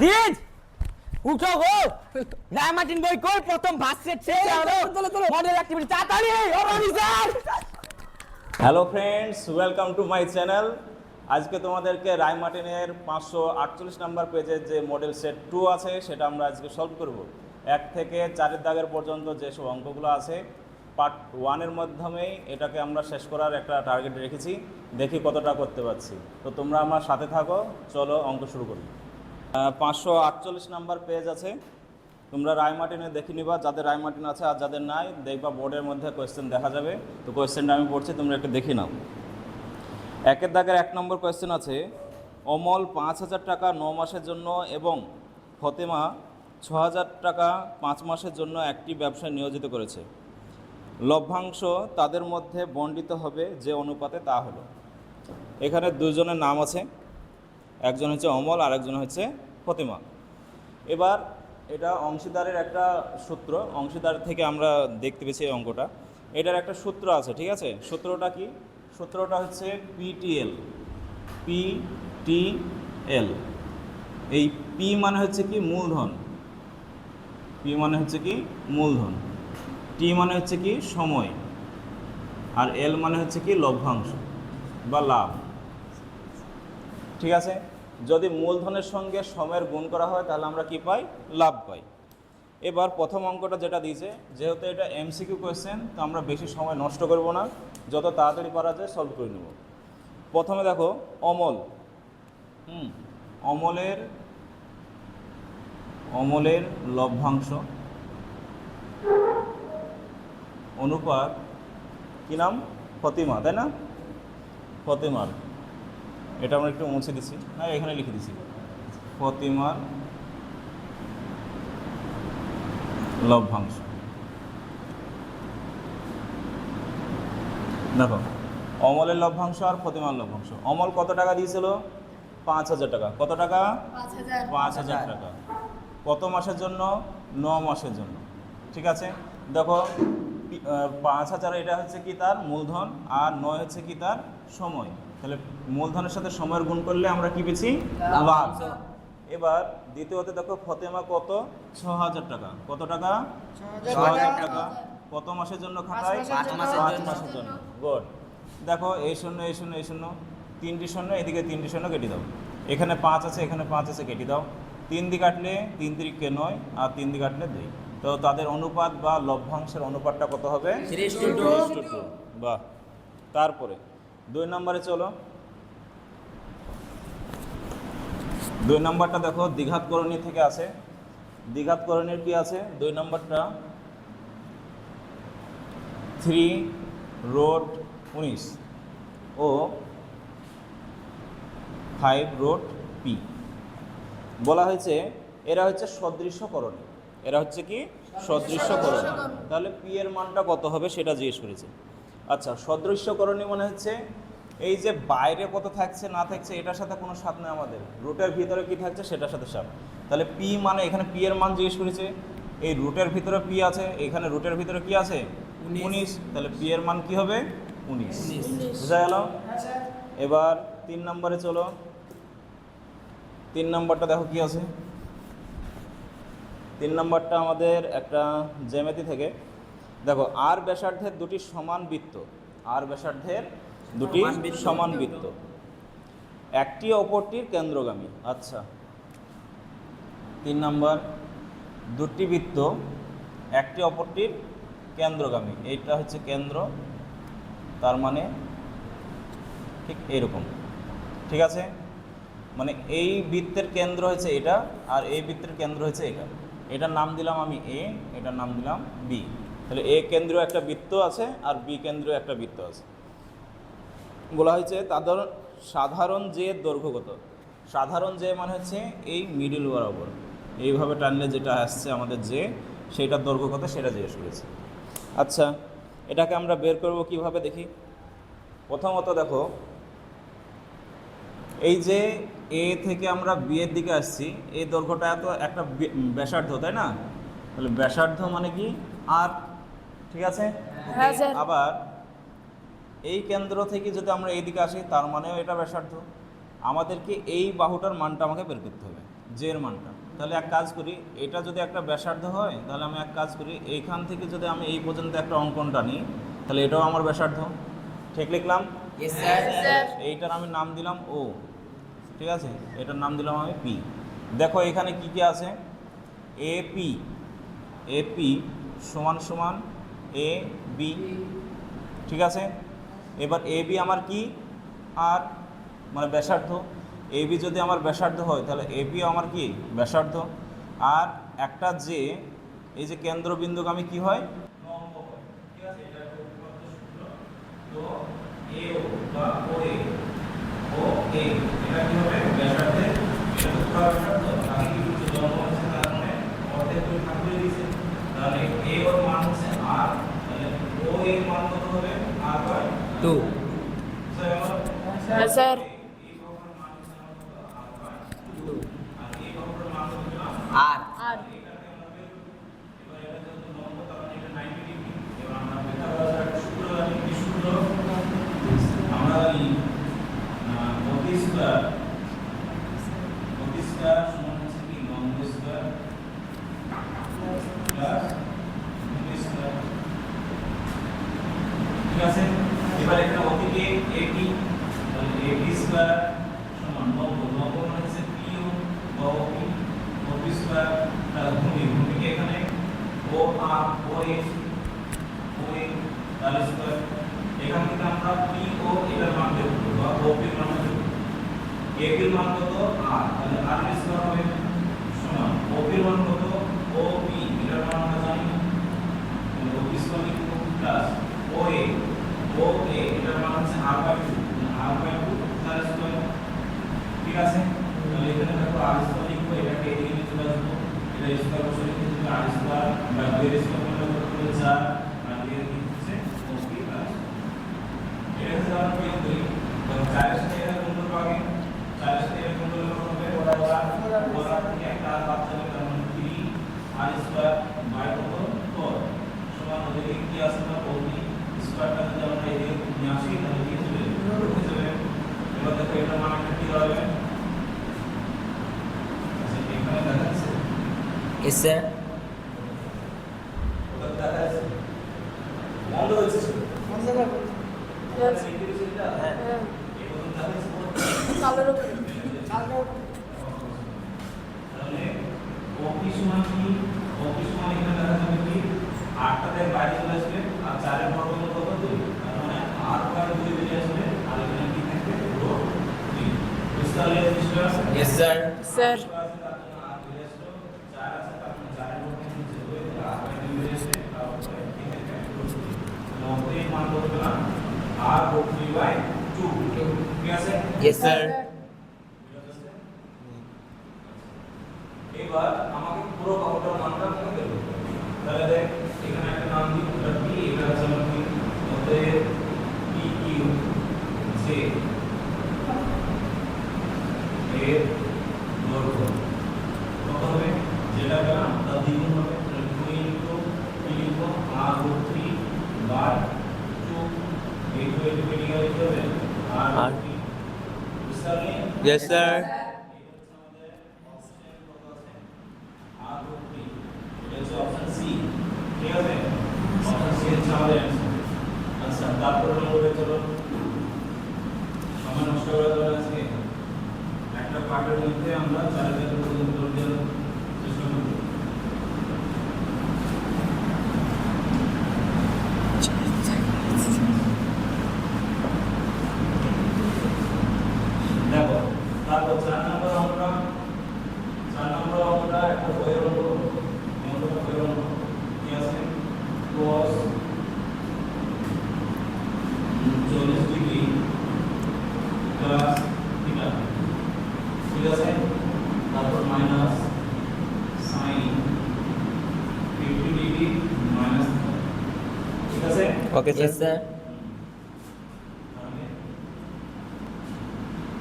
Ridge উঠো গো। রায়মার্টিন বই কই প্রথম ফার্স্ট সেট শেষ হলো। মডেল অ্যাক্টিভিটি তাড়াতাড়ি ওরানি sir. Hello friends, welcome to my channel. আজকে তোমাদেরকে রায়মার্টিনের 548 নাম্বার পেজের যে মডেল সেট 2 আছে সেটা আমরা আজকে সলভ করব। 1 থেকে 4 দাগের পর্যন্ত যেসব অঙ্কগুলো আছে পার্ট 1-এর মাধ্যমেই এটাকে আমরা শেষ করার একটা টার্গেট রেখেছি। দেখি কতটা করতে পারছি। তো তোমরা আমার সাথে থাকো, চলো অঙ্ক শুরু করি। 548 নাম্বার পেজ আছে, তোমরা রায়মার্টিনে দেখে নিবা, যাদের রায়মার্টিন আছে আর যাদের নাই দেখবা বোর্ডের মধ্যে কোয়েশ্চেন দেখা যাবে। তো কোয়েশ্চেনটা আমি পড়ছি, তোমরা একটু দেখে নাও। 1 দাগের 1 নম্বর কোয়েশ্চেন আছে, অমল 5,000 টাকা 9 মাসের জন্য এবং ফতেমা 6,000 টাকা 5 মাসের জন্য একটি ব্যবসায় নিয়োজিত করেছে। লভ্যাংশ তাদের মধ্যে বণ্টিত হবে যে অনুপাতে তা হলো। এখানে দুজনের নাম আছে, একজন হচ্ছে অমল আর একজন হচ্ছে ফতেমা। এবার এটা অংশীদারের একটা সূত্র, অংশীদার থেকে আমরা দেখতে পেয়েছি এই অঙ্কটা। এটার একটা সূত্র আছে, ঠিক আছে? সূত্রটা কি? সূত্রটা হচ্ছে পিটিএল। পিটিএল, এই পি মানে হচ্ছে কি মূলধন, পি মানে হচ্ছে কি মূলধন, টি মানে হচ্ছে কি সময়, আর এল মানে হচ্ছে কি লভ্যাংশ বা লাভ, ঠিক আছে? যদি মূলধনের সঙ্গে সময়ের গুণ করা হয় তাহলে আমরা কি পাই? লাভ পাই। এবার প্রথম অঙ্কটা যেটা দিয়েছে, যেহেতু এটা এমসিকিউ কোয়েশ্চেন, তো আমরা বেশি সময় নষ্ট করব না, যত তাড়াতাড়ি পারা যায় সলভ করে নেব। প্রথমে দেখো অমল, অমলের লভ্যাংশ অনুপাত কি নাম? ফতিমা, তাই না? ফতিমার, এটা আমরা একটু মুছে দিচ্ছি, হ্যাঁ এখানে লিখে দিচ্ছি, ফতিমার লভ্যাংশ। দেখো অমলের লভ্যাংশ আর ফতিমার লভ্যাংশ। অমল কত টাকা দিয়েছিল? 5,000 টাকা। কত টাকা? 5,000 টাকা। কত মাসের জন্য? 9 মাসের জন্য, ঠিক আছে? দেখো 5,000 এটা হচ্ছে কি তার মূলধন, আর 9 হচ্ছে কি তার সময়। তাহলে মূলধনের সাথে সময়ের গুণ করলে আমরা কি পেয়েছি? লাভ। এবার দ্বিতীয়তে দেখো ফতেমা কত? 6,000 টাকা। কত টাকা? 6,000 টাকা। কত মাসের জন্য খাতায়? 5 মাসের জন্য। গুড। দেখো এই শূন্য এই শূন্য এই শূন্য, 3টি শূন্য, এদিকে 3টি শূন্য কেটে দাও। এখানে 5 আছে, এখানে 5 আছে, কেটে দাও। 3 দিয়ে কাটলে 3 তিরিকে 9, আর 3 দিয়ে কাটলে 2। তো তাদের অনুপাত বা লভ্যাংশের অনুপাতটা কত হবে? 3:2। বাহ। তারপরে 2 নম্বরে চলো। 2 নম্বরটা দেখো দ্বিঘাতকরণী থেকে আছে। দ্বিঘাতকরণীর কি আছে? 2 নম্বরটা 3√19 ও 5√p বলা হয়েছে। এরা হচ্ছে সদৃশ্যকরণী। এরা হচ্ছে কি? সদৃশ্যকরণী। তাহলে পি এর মানটা কত হবে সেটা জিজ্ঞেস করেছে। আচ্ছা, সদৃশ্যকরণী মানে হচ্ছে এই যে বাইরে কত থাকছে না থাকছে এটার সাথে কোনো সাথ নেই, আমাদের রুটের ভিতরে কি থাকছে সেটার সাথে সাথ। তাহলে পি মানে এখানে পি এর মান জিজ্ঞেস করেছে, এই রুটের ভিতরে পি আছে, এখানে রুটের ভিতরে কি আছে? 19। তাহলে পি এর মান কি হবে? 19। বুঝা গেল? এবার 3 নম্বরে চলো। 3 নম্বরটা দেখো কি আছে। 3 নম্বরটা আমাদের একটা জ্যামিতি থেকে। দেখো আর ব্যাসার্ধের দুটি সমান বৃত্ত, আর ব্যাসার্ধের দুটি সমান বৃত্ত একটি অপরটির কেন্দ্রগামী। আচ্ছা, 3 নম্বর, দুটি বৃত্ত একটি অপরটির কেন্দ্রগামী, এইটা হচ্ছে কেন্দ্র, তার মানে ঠিক এইরকম, ঠিক আছে? মানে এই বৃত্তের কেন্দ্র হচ্ছে এটা, আর এই বৃত্তের কেন্দ্র হচ্ছে এটা। এটার নাম দিলাম আমি এ, এটার নাম দিলাম বি। তাহলে এ কেন্দ্রীয় একটা বৃত্ত আছে আর বি কেন্দ্রীয় একটা বৃত্ত আছে। বলা হয়েছে তাদের সাধারণ যে দৈর্ঘ্য কত? সাধারণ যে মানে হচ্ছে এই মিডল বরাবর এইভাবে টানলে যেটা আসছে আমাদের যে, সেইটার দৈর্ঘ্য কত সেটা জিজ্ঞেস করেছে। আচ্ছা, এটাকে আমরা বের করব কিভাবে দেখি। প্রথমত দেখো এই যে এ থেকে আমরা বি এর দিকে আসছি, এই দৈর্ঘ্যটা এত একটা ব্যাসার্ধ, তাই না? তাহলে ব্যাসার্ধ মানে কি? আর, ঠিক আছে? আবার এই কেন্দ্র থেকে যদি আমরা এইদিকে আসি তার মানেও এটা ব্যাসার্ধ। আমাদেরকে এই বাহুটার মানটা আমাকে বের করতে হবে। জে এর মানটা। তাহলে এক কাজ করি, এটা যদি একটা ব্যাসার্ধ হয় তাহলে আমি এক কাজ করি, এইখান থেকে যদি আমি এই পর্যন্ত একটা অঙ্কন টানি তাহলে এটাও আমার ব্যাসার্ধ। ঠিক লিখলাম? Yes sir. এইটার আমি নাম দিলাম ও, ঠিক আছে, এটার নাম দিলাম আমি পি। দেখো এখানে কি কি আছে, এপি, এপি সমান সমান এ বি, ঠিক আছে। এবার এ বি আমার কি, আর মানে ব্যাসার্ধ। এ বি যদি আমার ব্যাসার্ধ হয় তাহলে এ বিও আমার কি ব্যাসার্ধ। আর একটা যে এই যে কেন্দ্রবিন্দুগামী কি হয়, লম্ব হয়, ঠিক আছে। এটা একটা উপপাদ্য সূত্র। তো এ ও বা ও এ, ও এ এটা কি হবে ব্যাসার্ধে, এটা তো পুরো ব্যাসার্ধ, আগে কি কিছু লম্ব আছে তার মানে অর্ধেক করে ভাগ করে দিয়েছে, তাহলে এ ওর মান হচ্ছে আর, তাহলে ও এর মান কত হবে আর বাই 2। হ্যাঁ স্যার। আর আর আমরা জানি অতি স্কয়ার, অতি স্কয়ার সমান হচ্ছে কি লম্ব স্কয়ার প্লাস ভূমি স্কয়ার, ঠিক আছে। এবার এখানে অতিকে এটি, তাহলে এটি স্কয়ার সমান লম্ব, লম্ব মানে হচ্ছে পিও বা ওপি, ওপি স্কয়ার, তাহলে ভূমি, ভূমিকে এখানে ও আর ও এ, ও এ তাহলে স্কয়ার। এখান থেকে আমরা পি ও এটার মান বের করব বা ওপি এর মান বের করব। এ এর মান কত আর, তাহলে আর স্কয়ার হবে সমান ওপি এর মান কত ও পি, এটার মান আমরা জানি, তাহলে ওপি স্কয়ার ইকুয়াল প্লাস ও এ, ও এ এটার মান হচ্ছে আর বাই 2, আর বাই 2 তার স্কয়ার, ঠিক আছে। তাহলে এখানে দেখো আর স্কয়ার লিখবো, এটাকে এদিকে নিয়ে চলে আসবো, এটা স্কয়ার বসে লিখে যদি আর স্কয়ার বাই 2 এর স্কয়ার করলে কত হবে 4, আর এর কি হচ্ছে ওপি প্লাস, এটা যদি আমরা প্রয়োগ করি তখন 4 এর সাথে এটা গুণ করব, আগে 4 এর সাথে এটা গুণ করলে কত হবে ওরা থেকে একটা আর বাদ যাবে, তার মানে 3 আর স্কয়ার বাই কত 4 সমান ওদিকে কি আছে না ওপি স্কয়ারটা যদি আমরা এদিকে নিয়ে আসি তাহলে কি চলে যাবে। এবার দেখো এটা মান একটা কি হবে, আচ্ছা এখানে দেখা যাচ্ছে ইয়েস স্যার। ওটা দেখা যাচ্ছে বন্ধ হয়েছে হ্যাঁ কালোর উপরে তাহলে ওপি সমান কি, ওপি সমান এখানে দেখা যাবে কি 8টা থেকে বাইরে চলে আসবে আর 4 এর বর্গমূল কত 2, তার মানে r বাই 2 বেরিয়ে আসবে, আর এখানে কি থাকবে রো 3। বুঝতে পারলে জিনিসটা? Yes sir. Sir. Yes sir. এবার আমাকে পুরো বাহুটার মানটা মনে বের করতে হবে। তাহলে দেখ এখানে একটা নাম দিই, এটা পি, এটা হচ্ছে আমার কি, অতএব পি কিউ জে এর দৈর্ঘ্য কত হবে, যেটা পেলাম তার দ্বিগুণ হবে, তাহলে 2 ইনটু পি লিখবো আর রুট 3 বাই 2, এই 2 এর কেটে গেলে কি হবে আর রুট 3। বুঝতে পারলে? Yes sir. অপশন সি, ঠিক আছে, অপশন সি হচ্ছে আমাদের অ্যান্সার। আচ্ছা তারপরে আমরা চলো সময় নষ্ট করা যাবে আজকে, একটা পার্টের মধ্যে আমরা 4 থেকে পর্যন্ত দেওয়ার চেষ্টা করব। দেখো তারপর 4 নম্বর আমরা একটা বইয়ের অঙ্ক করব। বইয়ের অঙ্ক কি আছে, cos 40 ডিগ্রি প্লাস থিটা, ঠিক আছে, তারপর মাইনাস sin 50 ডিগ্রি মাইনাস, ঠিক আছে। Okay sir. Yes sir. তাহলে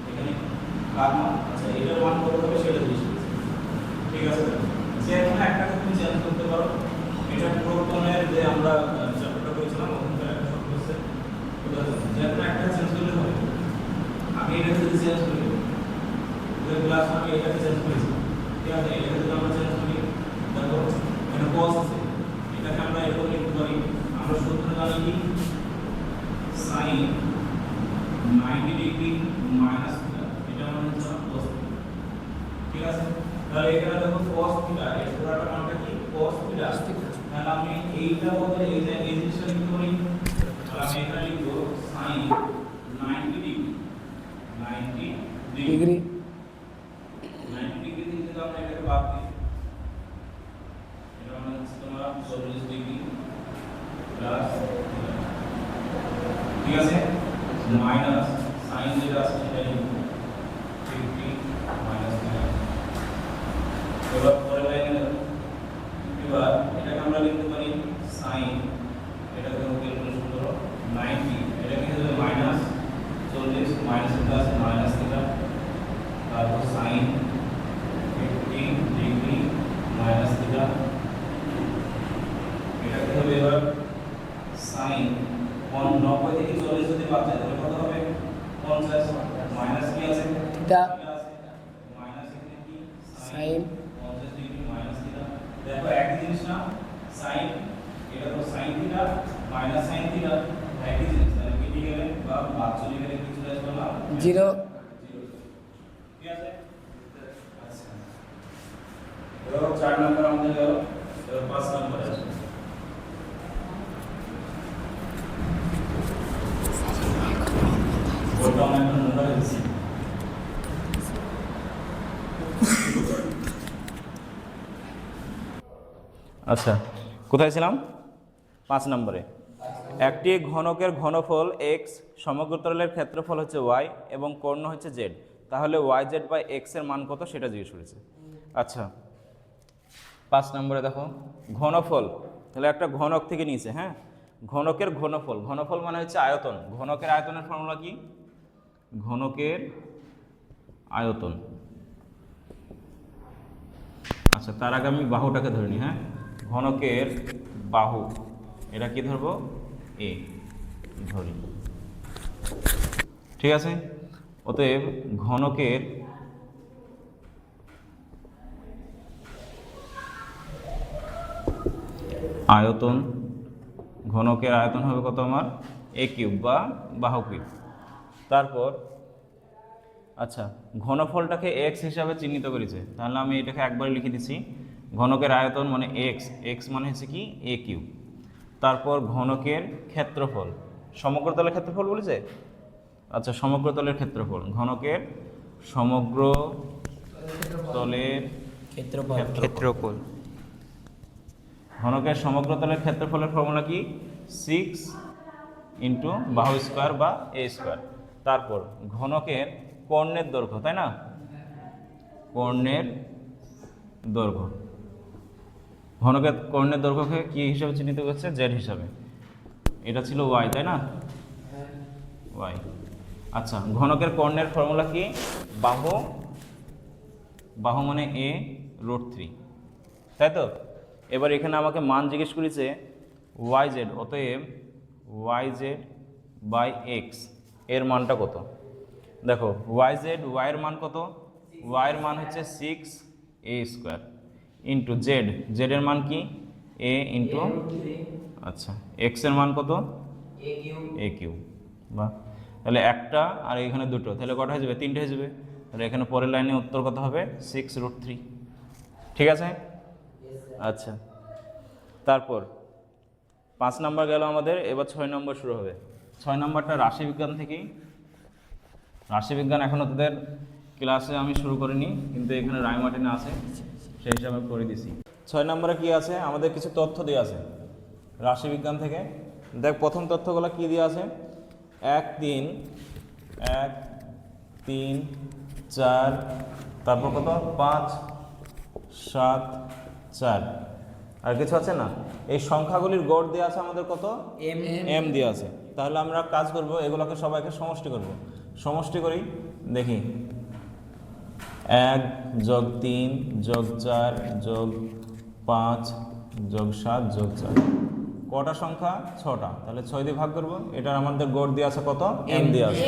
এখানে কার মান, আচ্ছা এটার মান কত হবে সেটা জিজ্ঞেস করছে, ঠিক আছে। যে এখানে একটা তুমি চেঞ্জ করতে পারো, এটা প্রোটনের যে আমরা চ্যাপ্টারটা করেছিলাম ওখানকার একটা শর্ত আছে, ঠিক আছে, যে কোনো একটা চেঞ্জ করলে হবে। আমি এটা যদি চেঞ্জ করি, ওই ক্লাস আমি এটাকে চেঞ্জ করেছি, ঠিক আছে, এটা যদি আমরা চেঞ্জ করি, দেখো এখানে cos আছে, এটাকে আমরা এরকম লিখতে পারি, আমরা সূত্র জানি কি sin 90 ডিগ্রি মাইনাস থিটা, এটা মানে হচ্ছে cos থিটা। ঠিক আছে, তাহলে এখানে দেখো cos থিটা, এর পুরোটা মানটা কি cos থিটা। তাহলে আমি এইটা বলতে এই যে এই জিনিসটা লিখতে পারি, তাহলে আমি এখানে লিখব sin 90 ডিগ্রি 90 ডিগ্রি 90 ডিগ্রি থেকে যদি আমরা এটাকে বাদ দিই, এটা মানে হচ্ছে তোমার 40 ডিগ্রি প্লাস, ঠিক আছে, মাইনাস sin যেটা আছে সেটা লিখব 50 মাইনাস থিটা। এবার পরের লাইনে দেখো, এবার এটাকে আমরা লিখতে পারি sin, এটাকে আমরা ক্যালকুলেশন করো 90, এটাকে হবে মাইনাস 40 মাইনাস থিটা আছে মাইনাস থিটা, তারপর sin 50 ডিগ্রি মাইনাস থিটা, এটাকে হবে এবার sin 90 থেকে 40 যদি বাদ যায় তাহলে কত হবে 50 মাইনাস কি আছে থিটা মাইনাস এখানে কি sin 50 ডিগ্রি মাইনাস থিটা। দেখো একই জিনিস না, sin এটা তো sin theta minus sin theta একই জিনিস, তাহলে কেটে গেলে বা বাদ চলে গেলে কি চলে আসবে না 0। ঠিক আছে, আচ্ছা এবার 4 নাম্বার আমাদের গেল, এবার 5 নাম্বার আছে। ওটা আমরা এখন নোটা দিচ্ছি। আচ্ছা, কোথায় ছিলাম? 5 নম্বরে। একটি ঘনকের ঘনফল x, সমগ্রতলের ক্ষেত্রফল হচ্ছে y এবং কর্ণ হচ্ছে z, তাহলে yz বাই x এর মান কত সেটা জিজ্ঞেস করেছে। আচ্ছা 5 নম্বরে দেখো ঘনফল, তাহলে একটা ঘনক থেকে নিয়েছে, হ্যাঁ, ঘনকের ঘনফল, ঘনফল মানে হচ্ছে আয়তন, ঘনকের আয়তনের ফর্মুলা কি? ঘনকের আয়তন। আচ্ছা তার আগে আমি বাহুটাকে ধরে নিই, হ্যাঁ, ঘনকের বাহু, এটা কি ধরবো? এ ধরি, ঠিক আছে। অতএব ঘনকের আয়তন, ঘনকের আয়তন হবে কত আমার? a কিউব বা বাহু কিউব। তারপর আচ্ছা ঘনফলটাকে x হিসাবে চিহ্নিত করেছে, তাহলে আমি এটাকে একবার লিখে দিচ্ছি, ঘনকের আয়তন মানে x মানে হচ্ছে কি a কিউব। তারপর ঘনকের ক্ষেত্রফল, সমগ্রতলের ক্ষেত্রফল বলেছে, আচ্ছা সমগ্রতলের ক্ষেত্রফল, ঘনকের সমগ্র তলের ক্ষেত্রফল, ঘনকের সমগ্রতলের ক্ষেত্রফলের ফর্মুলা কি? 6 ইন্টু বাহু স্কোয়ার বা a স্কোয়ার। তারপর ঘনকের কর্ণের দৈর্ঘ্য, তাই না, কর্ণের দৈর্ঘ্য, ঘনকের কর্ণের দৈর্ঘ্যকে কি হিসাবে চিহ্নিত করছে? জেড হিসাবে, এটা ছিল y, তাই না, y। আচ্ছা ঘনকের কর্ণের ফর্মুলা কি? বাহু, বাহু মানে a√3, তাই তো। এবার এখানে আমাকে মান জিজ্ঞেস করেছে yz, অতএব yz বাই x এর মানটা কত? দেখো yz, y এর মান কত? y এর মান হচ্ছে 6a square into Z, Z এর মান কি? a ইন্টু, আচ্ছা x এর মান কত? a cube. বা তাহলে একটা আর এখানে দুটো, তাহলে কটা হয়ে যাবে? 3টে হয়ে যাবে। তাহলে এখানে পরের লাইনে উত্তর কত হবে? 6√3, ঠিক আছে। আচ্ছা তারপর 5 নাম্বার গেল আমাদের, এবার 6 নম্বর শুরু হবে। 6 নম্বরটা রাশিবিজ্ঞান থেকেই, রাশিবিজ্ঞান এখনও তোদের ক্লাসে আমি শুরু করিনি, কিন্তু এখানে রায়মার্টিনে আছে, সেই হিসাবে করে দিছি। 6 নম্বরে কি আছে? আমাদের কিছু তথ্য দেওয়া আছে রাশিবিজ্ঞান থেকে। দেখ প্রথম তথ্যগুলো কি দেওয়া আছে? 1 3 1 3 4, তারপর কত? 5 7 4, আর কিছু আছে না। এই সংখ্যাগুলির গড় দেওয়া আছে আমাদের কত? m দেওয়া আছে। তাহলে আমরা কাজ করব, এগুলোকে সবাইকে সমষ্টি করব। সমষ্টি করি দেখি, 1 যোগ 3 যোগ 4 যোগ 5 যোগ 7 যোগ 4, কটা সংখ্যা 6টা, তাহলে 6 দিয়ে ভাগ করব। এটার আমাদের গড় দিয়ে আছে কত, m দিয়ে আছে।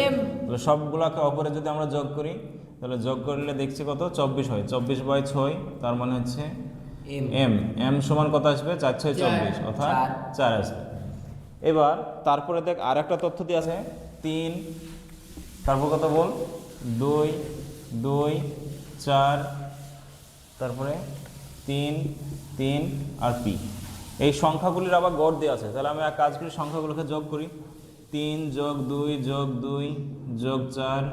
তাহলে সবগুলাকে অপরে যদি আমরা যোগ করি, তাহলে যোগ করলে দেখছি কত, 24 হয়। 24/6, তার মানে হচ্ছে m সমান কত আসবে, 4 6 24, অর্থাৎ 4 আসবে। এবার তারপরে দেখ আর একটা তথ্য দিয়ে আছে 3, তারপর কত বল, 2 2 4, তারপরে 3 3 আর p। এই সংখ্যাগুলির আবার গড় দেওয়া আছে। তাহলে আমি এক কাজ করি, সংখ্যাগুলোকে যোগ করি। 3 যোগ 2 যোগ 2 যোগ 4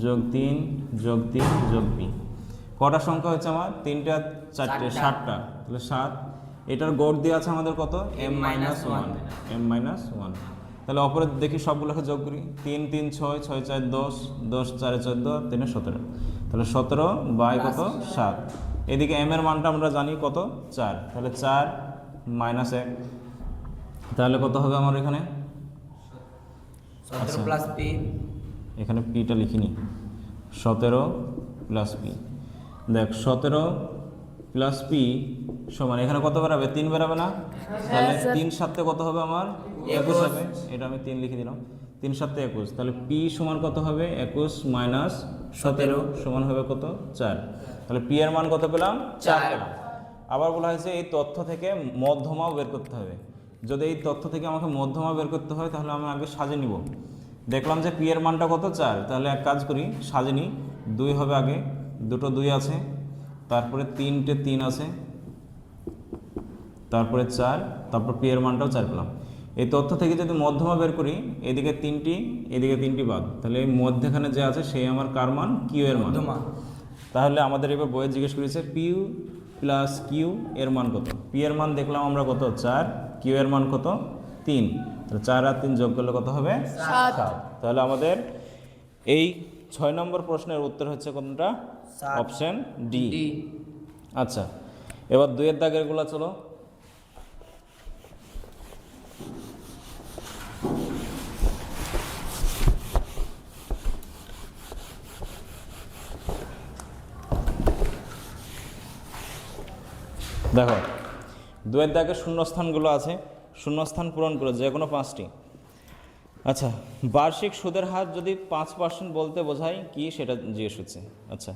যোগ 3 যোগ 3 যোগ p। কটা সংখ্যা হচ্ছে আমার, 3টা 4টে 7টা, তাহলে 7। এটার গড় দেওয়া আছে আমাদের কত, m-1। তাহলে অপরে দেখি সবগুলোকে যোগ করি। 3 3 6 6 4 10 10 4 14 3 17, তাহলে 17 বাই কত, 7। এদিকে m এর মানটা আমরা জানি কত, 4, তাহলে 4 - 1, তাহলে কত হবে আমার এখানে, 17 প্লাস p, এখানে পিটা লিখিনি, 17 প্লাস পি। দেখ 17 প্লাস পি সমান এখানে কত বেরাবে, 3 বেরাবে না, তাহলে 3 7 কত হবে আমার, 21 হবে। এটা আমি 3 লিখে দিলাম, 3 7 21, তাহলে পি সমান কত হবে, 21 মাইনাস 17 সমান হবে কত, 4। তাহলে পি এর মান কত পেলাম, 4 পেলাম। আবার বলা হয়েছে এই তথ্য থেকে মধ্যমাও বের করতে হবে। যদি এই তথ্য থেকে আমাকে মধ্যমা বের করতে হয়, তাহলে আমি আগে সাজে নিব। দেখলাম যে পি এর মানটা কত, 4, তাহলে এক কাজ করি, সাজে নিই। 2 হবে আগে, দুটো 2 আছে, তারপরে 3টে 3 আছে, তারপরে 4, তারপর পি এর মানটাও 4 পেলাম। এই তথ্য থেকে যদি মধ্যমা বের করি, এদিকে 3টি এদিকে 3টি বাদ, তাহলে এই মধ্যখানে যে আছে সেই আমার কার মান, কিউ এর মান। তাহলে আমাদের এবার বইয়ে জিজ্ঞেস করেছে পিউ প্লাস কিউ এর মান কত। পি এর মান দেখলাম আমরা কত, 4, কিউ এর মান কত, 3, তাহলে 4 আর 3 যোগ করলে কত হবে, 7। তাহলে আমাদের এই 6 নম্বর প্রশ্নের উত্তর হচ্ছে কোনটা, অপশন ডি। আচ্ছা, এবার 2 এর দাগেরগুলো চলো। দেখো 2 এর দাগে শূন্যস্থানগুলো আছে, শূন্যস্থান পূরণ করে যে কোনো 5টি। আচ্ছা, বার্ষিক সুদের হার যদি 5% বলতে বোঝায় কি, সেটা জিজ্ঞেস হচ্ছে। আচ্ছা,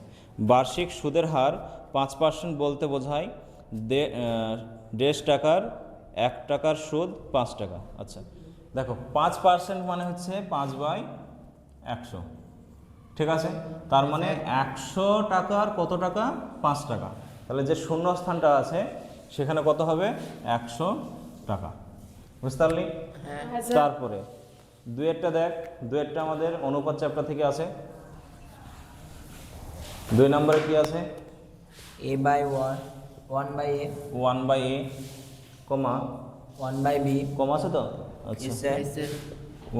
বার্ষিক সুদের হার 5% বলতে বোঝায় 1.5 টাকার 1 টাকার সুদ 5 টাকা। আচ্ছা দেখো 5% মানে হচ্ছে 5/100, ঠিক আছে। তার মানে 100 টাকার কত টাকা, 5 টাকা। তাহলে যে শূন্যস্থানটা আছে সেখানে কত হবে, 100 টাকা। বুঝতে পারলি? তারপরে 2 এরটা দেখ, 2 এরটা আমাদের অনুপাত চ্যাপ্টার থেকে আছে। 2 নম্বরে কি আছে, a/1 1/a 1/a, কমা 1/b, কমা আছে তো, আচ্ছা, yes sir,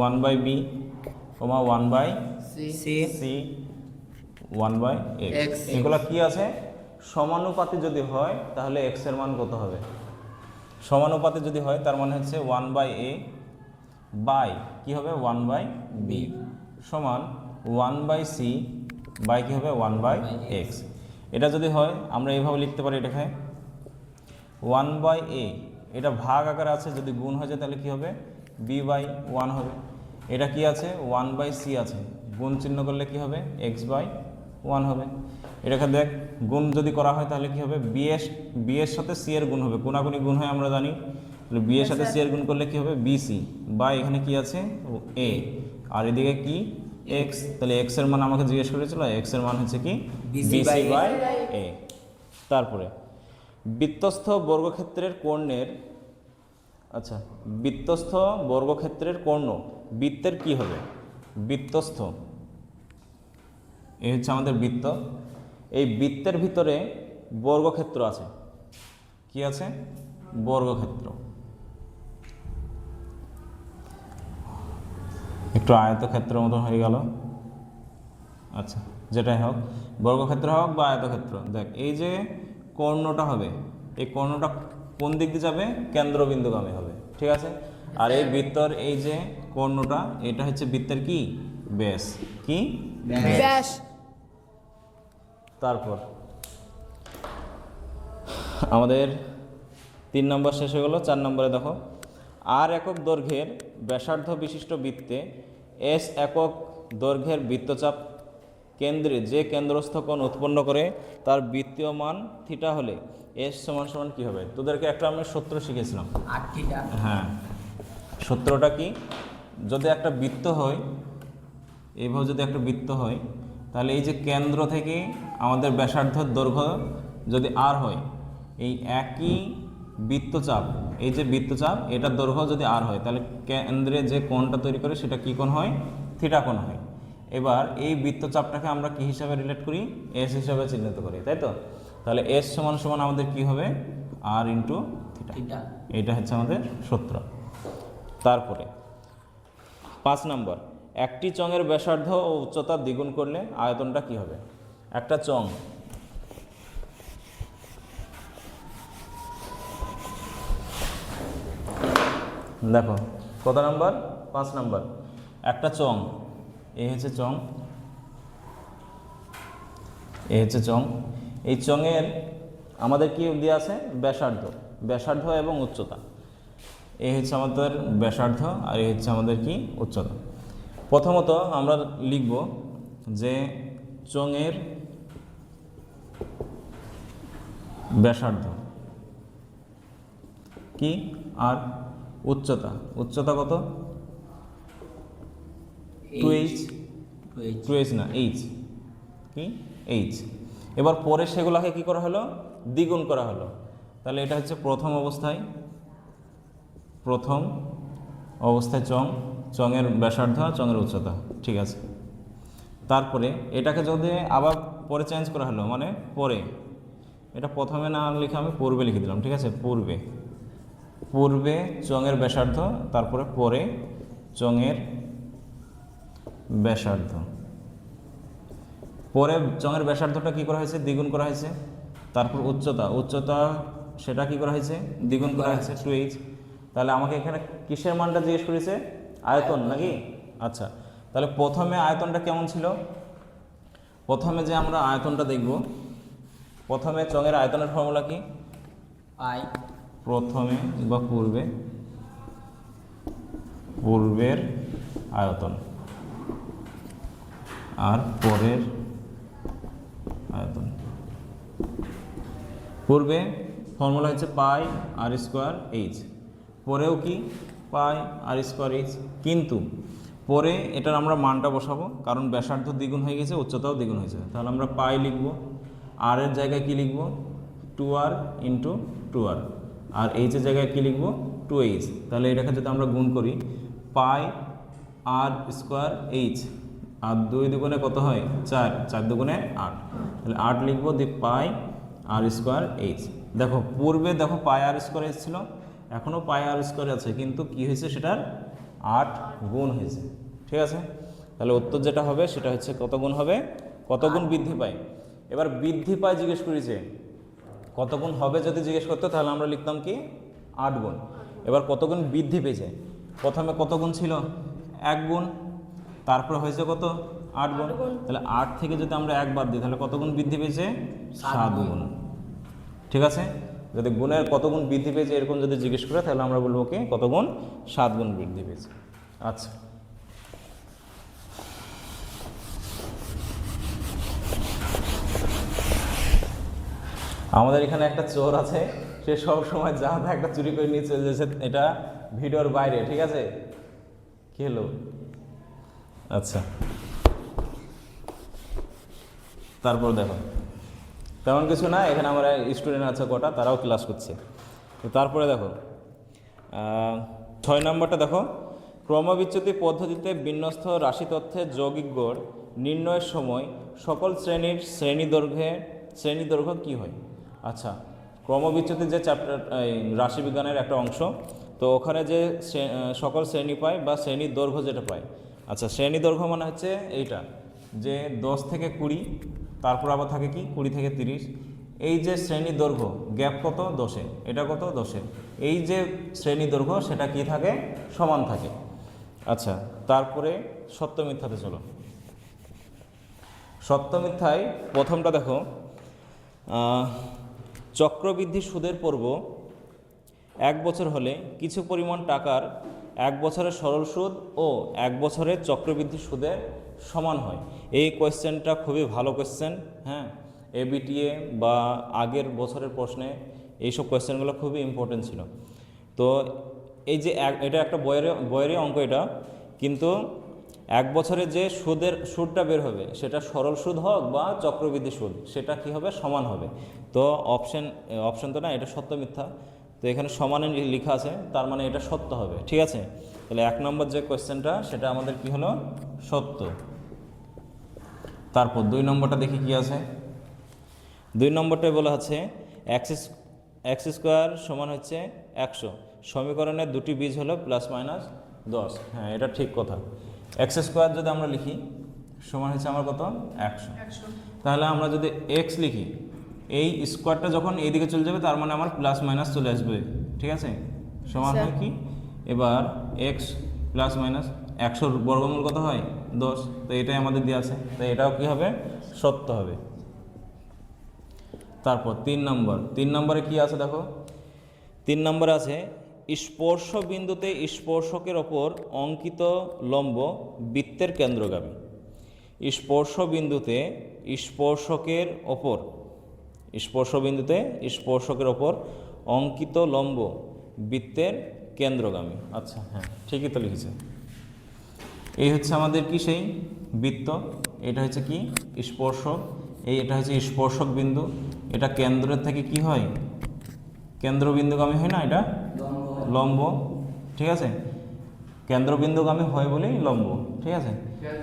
1/b, কমা 1/c, 1/x। এগুলো কি আছে, সমানুপাতে যদি হয় তাহলে x এর মান কত হবে। সমানুপাতে যদি হয় তার মানে হচ্ছে 1/a বাই কি হবে, 1/b সমান 1/c বাই কি হবে, 1/x। এটা যদি হয় আমরা এইভাবে লিখতে পারি, এটাকে 1/a, এটা ভাগ আকারে আছে, যদি গুণ হয়ে যায় তাহলে কি হবে, b/1 হবে। এটা কি আছে, 1/c আছে, গুণ চিহ্ন করলে কি হবে, x/1 হবে। এটাকে দেখ গুণ যদি করা হয় তাহলে কি হবে, b এর সাথে c এর গুণ হবে, কোনাকুনি গুণ হয় আমরা জানি। তাহলে b এর সাথে c এর গুণ করলে কি হবে, bc বা এখানে কি আছে, a, আর এদিকে কি, x। তাহলে x এর মান আমাকে জিজ্ঞেস করেছিল, x এর মান হচ্ছে কি, bc/a। তারপরে বৃত্তস্থ বর্গক্ষেত্রের কর্ণের, আচ্ছা বৃত্তস্থ বর্গক্ষেত্রের কর্ণ বৃত্তের কি হবে, বৃত্তস্থ, এই হচ্ছে আমাদের বৃত্ত। এই বৃত্তের ভিতরে বর্গক্ষেত্র আছে, কি আছে, বর্গক্ষেত্র। একটু আয়তক্ষেত্রের মতো হয়ে গেল। আচ্ছা, যেটাই হোক, বর্গক্ষেত্র হোক বা আয়তক্ষেত্র, দেখ এই যে কর্ণটা হবে, এই কর্ণটা কোন দিক দিয়ে যাবে, কেন্দ্রবিন্দুগামী হবে, ঠিক আছে। আর এই বৃত্তর এই যে কর্ণটা, এটা হচ্ছে বৃত্তের কি, ব্যাস, কি ব্যাস। তারপর আমাদের 3 নম্বর শেষ হয়ে গেল। 4 নম্বরে দেখো, আর একক দৈর্ঘ্যের ব্যাসার্ধ বিশিষ্ট বৃত্তে এস একক দৈর্ঘ্যের বৃত্তচাপ কেন্দ্রে যে কেন্দ্রস্থ কোণ উৎপন্ন করে তার বৃত্তীয় মান থিটা হলে এস সমান সমান কী হবে? তোদেরকে একটা আমি সূত্র শিখেছিলাম। 8 থিটা। হ্যাঁ, সূত্রটা কি? যদি একটা বৃত্ত হয়, এইভাবে যদি একটা বৃত্ত হয়, তাহলে এই যে কেন্দ্র থেকে আমাদের ব্যাসার্ধের দৈর্ঘ্য যদি আর হয়, এই একই বৃত্তচাপ, এই যে বৃত্তচাপ এটার দৈর্ঘ্য যদি আর হয়, তাহলে কেন্দ্রে যে কোণটা তৈরি করে সেটা কী কোণ হয়? থিটা কোণ হয়। এবার এই বৃত্তচাপটাকে আমরা কী হিসাবে রিলেট করি? এস হিসাবে চিহ্নিত করি, তাই তো? তাহলে এস সমান সমান আমাদের কী হবে? আর ইন্টু থিটা। এইটা হচ্ছে আমাদের সূত্র। তারপরে 5 নম্বর, একটি চঙের ব্যাসার্ধ ও উচ্চতা দ্বিগুণ করলে আয়তনটা কি হবে? একটা চং, দেখো কত নাম্বার? 5 নাম্বার। একটা চং, এই হচ্ছে চং, এই হচ্ছে চং। এই চঙের আমাদের কি দেওয়া আছে? ব্যাসার্ধ, ব্যাসার্ধ এবং উচ্চতা। এই হচ্ছে আমাদের ব্যাসার্ধ আর এই হচ্ছে আমাদের কি? উচ্চতা। প্রথমত আমরা লিখব যে চঙের ব্যাসার্ধ কি আর উচ্চতা, উচ্চতা কত? 2h, 2h না, h, কি? h। এবার পরে সেগুলোকে কি করা হলো? দ্বিগুণ করা হলো। তাহলে এটা হচ্ছে প্রথম অবস্থায়, প্রথম অবস্থায় চং, চঙের ব্যাসার্ধ, চঙের উচ্চতা, ঠিক আছে। তারপরে এটাকে যদি আবার পরে চেঞ্জ করা হলো, মানে পরে, এটা প্রথমে না লিখে আমি পূর্বে লিখে দিলাম, ঠিক আছে? পূর্বে, পূর্বে চঙের ব্যাসার্ধ, তারপরে পরে চঙের ব্যাসার্ধ। পরে চঙের ব্যাসার্ধটা কী করা হয়েছে? দ্বিগুণ করা হয়েছে। তারপর উচ্চতা, উচ্চতা সেটা কি করা হয়েছে? দ্বিগুণ করা হয়েছে, 2h। তাহলে আমাকে এখানে কিসের মানটা জিজ্ঞেস করেছে? আয়তন নাকি? আচ্ছা, তাহলে প্রথমে আয়তনটা কেমন ছিল? প্রথমে যে আমরা আয়তনটা দেখব, প্রথমে চঙের আয়তনের ফর্মুলা কি? পাই। প্রথমে বা পূর্বে, পূর্বের আয়তন আর পরের আয়তন। পূর্বে ফর্মুলা হচ্ছে পাই আর স্কোয়ার এইচ, পরেও কি? পাই আর স্কোয়ার এইচ। কিন্তু পরে এটার আমরা মানটা বসাবো, কারণ ব্যাসার্ধ দ্বিগুণ হয়ে গেছে, উচ্চতাও দ্বিগুণ হয়েছে। তাহলে আমরা পাই লিখব, আর এর জায়গায় কি লিখব? 2r ইন্টু 2r, আর এইচের জায়গায় কি লিখব? 2h। তাহলে এটাকে যদি আমরা গুণ করি, পাই আর স্কোয়ার এইচ, আর 2 দুগুণে কত হয়? 4, 4 দুগুণে 8, তাহলে 8 লিখব, দি পাই আর স্কোয়ার এইচ। দেখো পূর্বে দেখো পাই আর স্কোয়ার এইচ ছিল, এখনও পাই আর স্কোয়ার আছে, কিন্তু কি হয়েছে? সেটার 8 গুণ হয়েছে, ঠিক আছে? তাহলে উত্তর যেটা হবে সেটা হচ্ছে কত গুণ হবে? কত গুণ বৃদ্ধি পায়? এবার বৃদ্ধি পায় জিজ্ঞেস করেছে, কত গুণ হবে যদি জিজ্ঞেস করতো তাহলে আমরা লিখতাম কি? 8 গুণ। এবার কত গুণ বৃদ্ধি পেয়েছে? প্রথমে কত গুণ ছিল? 1 গুণ, তারপরে হয়েছে কত? 8 গুণ। তাহলে 8 থেকে যদি আমরা 1 বাদ দিই তাহলে কত গুণ বৃদ্ধি পেয়েছে? 7 গুণ, ঠিক আছে? যদি গুণের কত গুণ বৃদ্ধি পেয়েছে এরকম যদি জিজ্ঞেস করে তাহলে আমরা বলবো কি? কত গুণ? 7 গুণ বৃদ্ধি পেয়েছে। আচ্ছা, আমাদের এখানে একটা চোর আছে, সে সব সময় যা তা একটা চুরি করে নিয়ে চলে যাচ্ছে, এটা ভিডিওর বাইরে, ঠিক আছে? কি হলো? আচ্ছা, তারপর দেখো তেমন কিছু না, এখানে আমার স্টুডেন্ট আছে কটা, তারাও ক্লাস করছে। তো তারপরে দেখো 6 নম্বরটা দেখো, ক্রমবিচ্যুতি পদ্ধতিতে বিন্যস্ত রাশি তথ্যের যৌগিক গড় নির্ণয়ের সময় সকল শ্রেণীর শ্রেণীদৈর্ঘ্য কী হয়? আচ্ছা, ক্রমবিচ্যুতি যে চ্যাপ্টার, রাশিবিজ্ঞানের একটা অংশ, তো ওখানে যে সকল শ্রেণী পায় বা শ্রেণীর দৈর্ঘ্য যেটা পায়। আচ্ছা, শ্রেণী দৈর্ঘ্য মানে হচ্ছে এইটা, যে 10 থেকে 20, তারপর আবার থাকে কি 20 থেকে 30, এই যে শ্রেণী দৈর্ঘ্য গ্যাপ কত? 10-এ, এটা কত? 10-এ। এই যে শ্রেণী দৈর্ঘ্য সেটা কি থাকে? সমান থাকে। আচ্ছা, তারপরে সত্য মিথ্যাতে চলো। সত্য মিথ্যায় প্রথমটা দেখো, চক্রবৃদ্ধি সুদের পর্ব 1 বছর হলে কিছু পরিমাণ টাকার 1 বছরের সরল সুদ ও 1 বছরের চক্রবৃদ্ধি সুদের সমান হয়। এই কোয়েশ্চেনটা খুবই ভালো কোয়েশ্চেন, হ্যাঁ, এবিটিএ বা আগের বছরের প্রশ্নে এইসব কোয়েশ্চেনগুলো খুবই ইম্পর্টেন্ট ছিল। তো এই যে এটা একটা বইয়েরই অঙ্ক এটা, কিন্তু 1 বছরে যে সুদটা বের হবে সেটা সরল সুদ হোক বা চক্রবৃদ্ধি সুদ, সেটা কি হবে, সমান হবে। তো অপশন তো না, এটা সত্য মিথ্যা, তো এখানে সমানে লেখা আছে, তার মানে এটা সত্য হবে, ঠিক আছে। তাহলে 1 নম্বর যে কোয়েশ্চেনটা সেটা আমাদের কি হলো, সত্য। তারপর 2 নম্বরটা দেখি কি আছে। 2 নম্বরটায় বলা আছে এক্স স্কোয়ার সমান হচ্ছে 100, সমীকরণের দুটি বীজ হলো +-10। হ্যাঁ, এটা ঠিক কথা। এক্স স্কোয়ার যদি আমরা লিখি সমান হচ্ছে আমার কত, 100। তাহলে আমরা যদি এক্স লিখি, এই স্কোয়ারটা যখন এইদিকে চলে যাবে তার মানে আমার +- চলে আসবে, ঠিক আছে। সমান হয় কি, এবার এক্স +-100 বর্গমূল কত হয়, 10। তো এটাই আমাদের দেওয়া আছে, তো এটাও কি হবে, সত্য হবে। তারপর 3 নম্বরে কি আছে দেখো। 3 নম্বরে আছে স্পর্শ বিন্দুতে স্পর্শকের ওপর অঙ্কিত লম্ব বৃত্তের কেন্দ্রগামী। স্পর্শ বিন্দুতে স্পর্শকের ওপর অঙ্কিত লম্ব বৃত্তের কেন্দ্রগামী। আচ্ছা, হ্যাঁ, ঠিকই তো লিখেছে। এই হচ্ছে আমাদের কি সেই বৃত্ত, এটা হচ্ছে কি স্পর্শক, এটা হচ্ছে স্পর্শক বিন্দু, এটা কেন্দ্রের থেকে কি হয়, কেন্দ্রবিন্দুগামী হয় না, এটা লম্ব, ঠিক আছে। কেন্দ্রবিন্দুগামী হয় বলেই লম্ব, ঠিক আছে।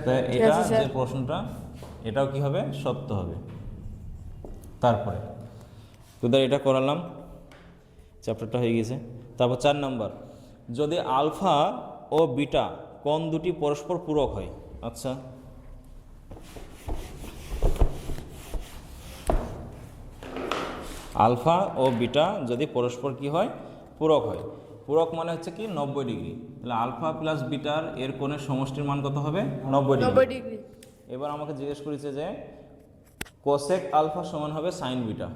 তো এটা যে প্রশ্নটা, এটাও কি হবে, সত্য হবে। তারপরে তোদের এটা করালাম, চ্যাপ্টারটা হয়ে গেছে। তারপর 4 নম্বর, যদি আলফা ও বিটা কোণ দুটি পরস্পর পূরক হয়। আচ্ছা, আলফা ও বিটা যদি পরস্পর কি হয়, পূরক হয়। পূরক মানে হচ্ছে কি 90 ডিগ্রি। তাহলে আলফা প্লাস বিটার এর কোণের সমষ্টির মান কত হবে, 90 ডিগ্রি। এবার আমাকে জিজ্ঞেস করেছে যে কোসেক আলফা সমান হবে সাইন বিটা,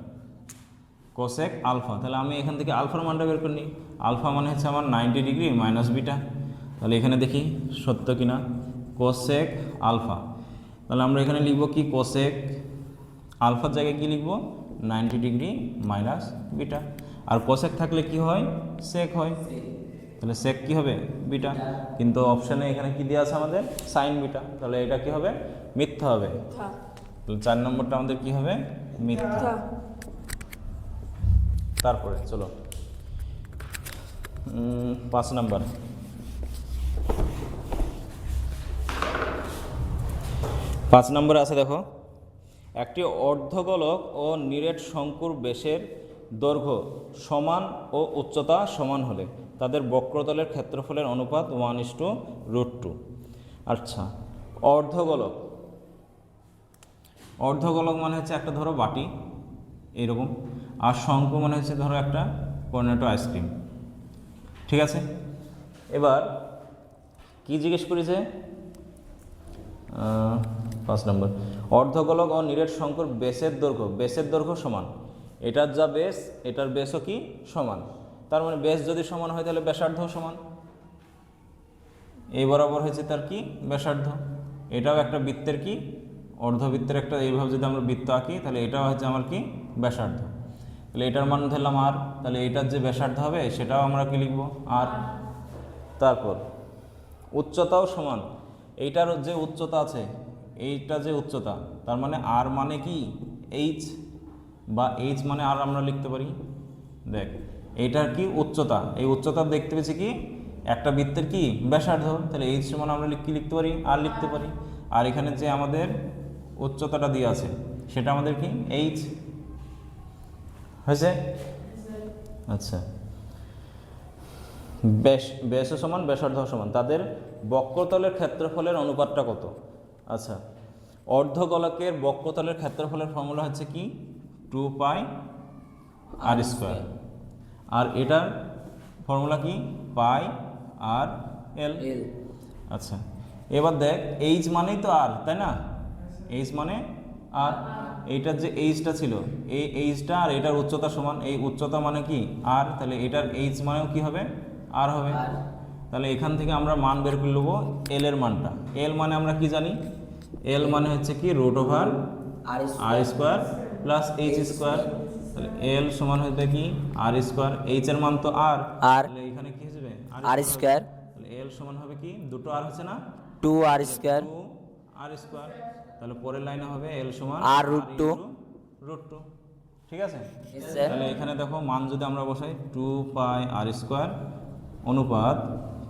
কোসেক আলফা। তাহলে আমি এখান থেকে আলফার মানটা বের করে নিই। আলফা মানে হচ্ছে আমার 90 ডিগ্রি মাইনাস বিটা। তাহলে এখানে দেখি সত্য কিনা, কোসেক আলফা। তাহলে আমরা এখানে লিখব কি, কোসেক আলফার জায়গায় কি লিখব, 90 ডিগ্রি মাইনাস বিটা। আর কোসেক থাকলে কি হয়, সেক হয়। তাহলে সেক কি হবে, বিটা। কিন্তু অপশানে এখানে কি দেওয়া আছে আমাদের, সাইন বিটা। তাহলে এটা কি হবে, মিথ্যা হবে। তাহলে 4 নম্বরটা আমাদের কি হবে, মিথ্যা। তারপরে চলো 5 নম্বর। 5 নম্বরে আছে দেখো, একটি অর্ধগোলক ও নিরেট শঙ্কুর ব্যাসের দৈর্ঘ্য সমান ও উচ্চতা সমান হলে তাদের বক্রতলের ক্ষেত্রফলের অনুপাত 1:√2। আচ্ছা, অর্ধগোলক মানে হচ্ছে একটা ধরো বাটি এরকম, আর শঙ্কু মানে হচ্ছে ধরো একটা কর্নেটো আইসক্রিম, ঠিক আছে। এবার কি জিজ্ঞেস করেছে, 5 নম্বর, অর্ধগোলক ও নিরেট শঙ্কুর বেসের দৈর্ঘ্য সমান। এটার যা বেস, এটার বেসও কি সমান। তার মানে বেস যদি সমান হয় তাহলে ব্যাসার্ধও সমান। এই বরাবর হয়েছে তার কি, ব্যাসার্ধ। এটাও একটা বৃত্তের কি, অর্ধবৃত্তের একটা, এইভাবে যদি আমরা বৃত্ত আঁকি তাহলে এটাও হচ্ছে আমার কি, ব্যাসার্ধ। তাহলে এটার মান ধরলাম আর, তাহলে এটার যে ব্যাসার্ধ হবে সেটাও আমরা কি লিখব, আর। তারপর উচ্চতাও সমান। এইটার যে উচ্চতা আছে, এইটা যে উচ্চতা, তার মানে আর মানে কি এইচ, বা এইচ মানে আর আমরা লিখতে পারি। দেখ, এইটার কি উচ্চতা, এই উচ্চতা দেখতে পেয়েছি কি একটা বৃত্তের কি ব্যাসার্ধ, তাহলে এইচ সমান আমরা কি লিখতে পারি, আর লিখতে পারি। আর এখানে যে আমাদের উচ্চতাটা দিয়ে আছে সেটা আমাদের কি এইচ হয়েছে। আচ্ছা, ব্যাস সমান ব্যাসার্ধ সমান, তাদের বক্রতলের ক্ষেত্রফলের অনুপাতটা কত। আচ্ছা, অর্ধগোলকের বক্রতলের ক্ষেত্রফলের ফর্মুলা হচ্ছে কি 2πr², আর এটার ফর্মুলা কি πr/l। আচ্ছা, এবার দেখ এইচ মানেই তো আর, তাই না, এইচ মানে আর এইটার যে এইচটা ছিল এই এইচটা আর এটার উচ্চতা সমান, এই উচ্চতা মানে কি আর, তাহলে এটার এইচ মানেও কি হবে আর হবে। তাহলে এখান থেকে আমরা মান বের করে নেবো এল এর মানটা। এল মানে আমরা কি জানি, এল মানে হচ্ছে কি রুট ওভার আর স্কোয়ার প্লাস এইচ স্কোয়ার। তাহলে এল সমান হবে কি আর স্কোয়ার, এইচ এর মান তো আর, তাহলে এখানে কি হয়ে যাবে আর স্কোয়ার। তাহলে এল সমান হবে কি দুটো আর হচ্ছে না 2 আর স্কোয়ার 2 আর স্কোয়ার। তাহলে পরের লাইনে হবে এল সমান আর রুট 2 রুট 2। ঠিক আছে, স্যার। তাহলে এখানে দেখো মান যদি আমরা বসাই 2 পাই আর স্কোয়ার অনুপাত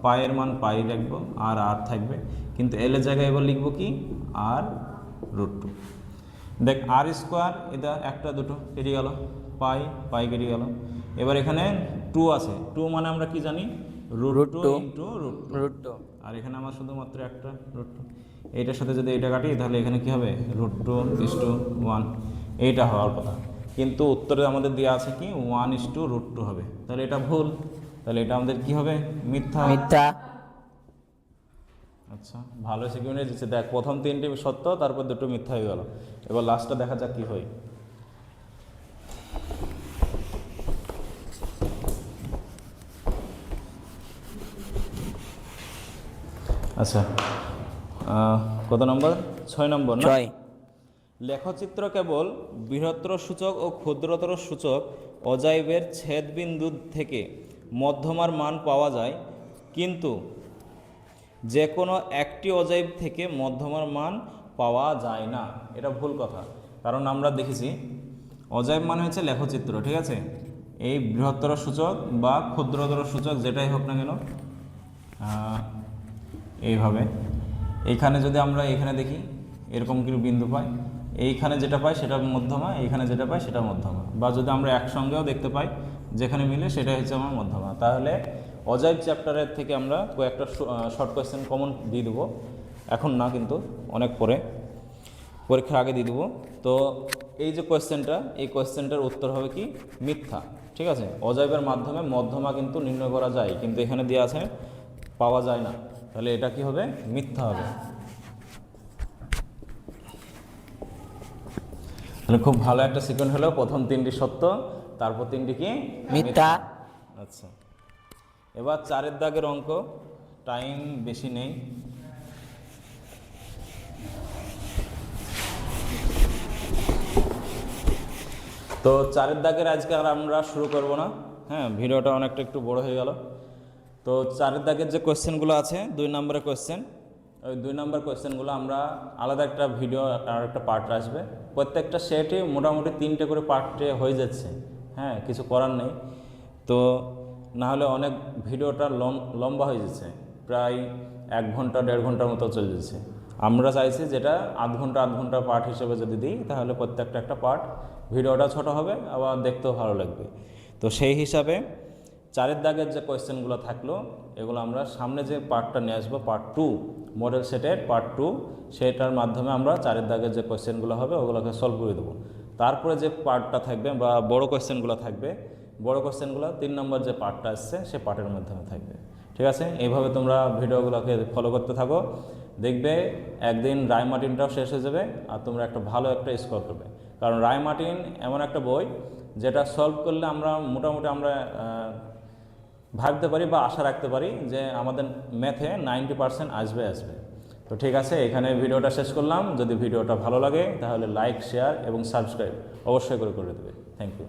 পায়ের মান পাই রাখবো আর আর থাকবে, কিন্তু এল এর জায়গায় এবার লিখবো কি আর রুট 2। দেখ আর স্কোয়ার এটা একটা দুটো কেটে গেল, পাই পাই কেটে গেল। এবার এখানে 2 আছে, 2 মানে আমরা কি জানি রুট 2 ইন্টু রুট 2, আর এখানে আমার শুধুমাত্র একটা রুট 2। এইটার সাথে যদি এটা কাটি তাহলে এখানে কি হবে রুট 2:1, এইটা হওয়ার কথা, কিন্তু উত্তরে আমাদের দেওয়া আছে কি 1:√2 হবে। তাহলে এটা ভুল, তাহলে এটা আমাদের কি হবে মিথ্যা। মিথ্যা। আচ্ছা ভালো সেকেন্ডে দিচ্ছে, দেখ প্রথম 3টি সত্য তারপর 2টো মিথ্যা হয়ে গেল। এবার লাস্টটা দেখা যাক কি হয়। আচ্ছা কত নম্বর 6 নম্বর না? 6। লেখচিত্র কেবল বৃহত্তর সূচক ও ক্ষুদ্রতর সূচক অজাইবের ছেদবিন্দু থেকে মধ্যমার মান পাওয়া যায়, কিন্তু যে কোনো একটি অজাইব থেকে মধ্যমার মান পাওয়া যায় না। এটা ভুল কথা, কারণ আমরা দেখেছি অজাইব মানে হচ্ছে লেখচিত্র, ঠিক আছে? এই বৃহত্তর সূচক বা ক্ষুদ্রতর সূচক যেটাই হোক না কেন, এইভাবে এইখানে যদি আমরা এখানে দেখি এরকম কিছু বিন্দু পাই, এইখানে যেটা পাই সেটা মধ্যমা, এইখানে যেটা পাই সেটা মধ্যমা, বা যদি আমরা একসঙ্গেও দেখতে পাই যেখানে মিলে সেটা হচ্ছে আমার মধ্যমা। তাহলে অজাইব চ্যাপ্টারের থেকে আমরা কয়েকটা শর্ট কোয়েশ্চেন কমন দিয়ে দেবো, এখন না কিন্তু অনেক পরে, পরীক্ষার আগে দিয়ে দেবো। তো এই যে কোয়েশ্চেনটা, এই কোয়েশ্চেনটার উত্তর হবে কি মিথ্যা। ঠিক আছে, অজাইবের মাধ্যমে মধ্যমা কিন্তু নির্ণয় করা যায়, কিন্তু এখানে দেওয়া আছে পাওয়া যায় না, তাহলে এটা কি হবে মিথ্যা হবে। তাহলে খুব ভালো একটা সিকোয়েন্স হলো, প্রথম 3টি সত্য তারপর 3টি কি মিথ্যা। আচ্ছা এবার 4-এর দাগের অঙ্ক, টাইম বেশি নেই। তো 4-এর দাগের আজকে আর আমরা শুরু করব না, হ্যাঁ ভিডিওটা অনেকটা একটু বড় হয়ে গেল। তো 4-এর দাগের যে কোয়েশ্চেনগুলো আছে 2 নম্বরের কোয়েশ্চেন, ওই 2 নম্বর কোয়েশ্চেনগুলো আমরা আলাদা একটা ভিডিও আর একটা পার্ট আসবে, প্রত্যেকটা সেটে মোটামুটি 3টে করে পার্টে হয়ে যাচ্ছে, হ্যাঁ কিছু করার নেই। তো না হলে অনেক ভিডিওটা লম্বা হয়ে যাচ্ছে, প্রায় 1 ঘন্টা 1.5 ঘন্টার মতো চলে যাচ্ছে। আমরা চাইছি যেটা আধ ঘন্টা পার্ট হিসেবে যদি দিই তাহলে প্রত্যেকটা একটা পার্ট ভিডিওটা ছোট হবে, আবার দেখতেও ভালো লাগবে। তো সেই হিসাবে 4-এর দাগের যে কোয়েশ্চেনগুলো থাকলো এগুলো আমরা সামনে যে পার্টটা নিয়ে আসবো, পার্ট 2 মডেল সেটের পার্ট 2, সেটার মাধ্যমে আমরা 4-এর দাগের যে কোয়েশ্চেনগুলো হবে ওগুলোকে সলভ করে দেবো। তারপরে যে পার্টটা থাকবে বা বড় কোয়েশ্চেনগুলো থাকবে, বড় কোয়েশ্চেনগুলো 3 নম্বর যে পার্টটা আসছে সে পার্টের মাধ্যমে থাকবে। ঠিক আছে, এইভাবে তোমরা ভিডিওগুলোকে ফলো করতে থাকো, দেখবে একদিন রায়মার্টিনটাও শেষ হয়ে যাবে আর তোমরা একটা ভালো একটা স্কোর করবে। কারণ রায়মার্টিন এমন একটা বই যেটা সলভ করলে আমরা মোটামুটি আমরা ভাবতে পারি বা আশা রাখতে পারি যে আমাদের ম্যাথে 90% আসবে। তো ঠিক আছে, এখানে ভিডিওটা শেষ করলাম। যদি ভিডিওটা ভালো লাগে তাহলে লাইক, শেয়ার এবং সাবস্ক্রাইব অবশ্যই করে দেবে। Thank you.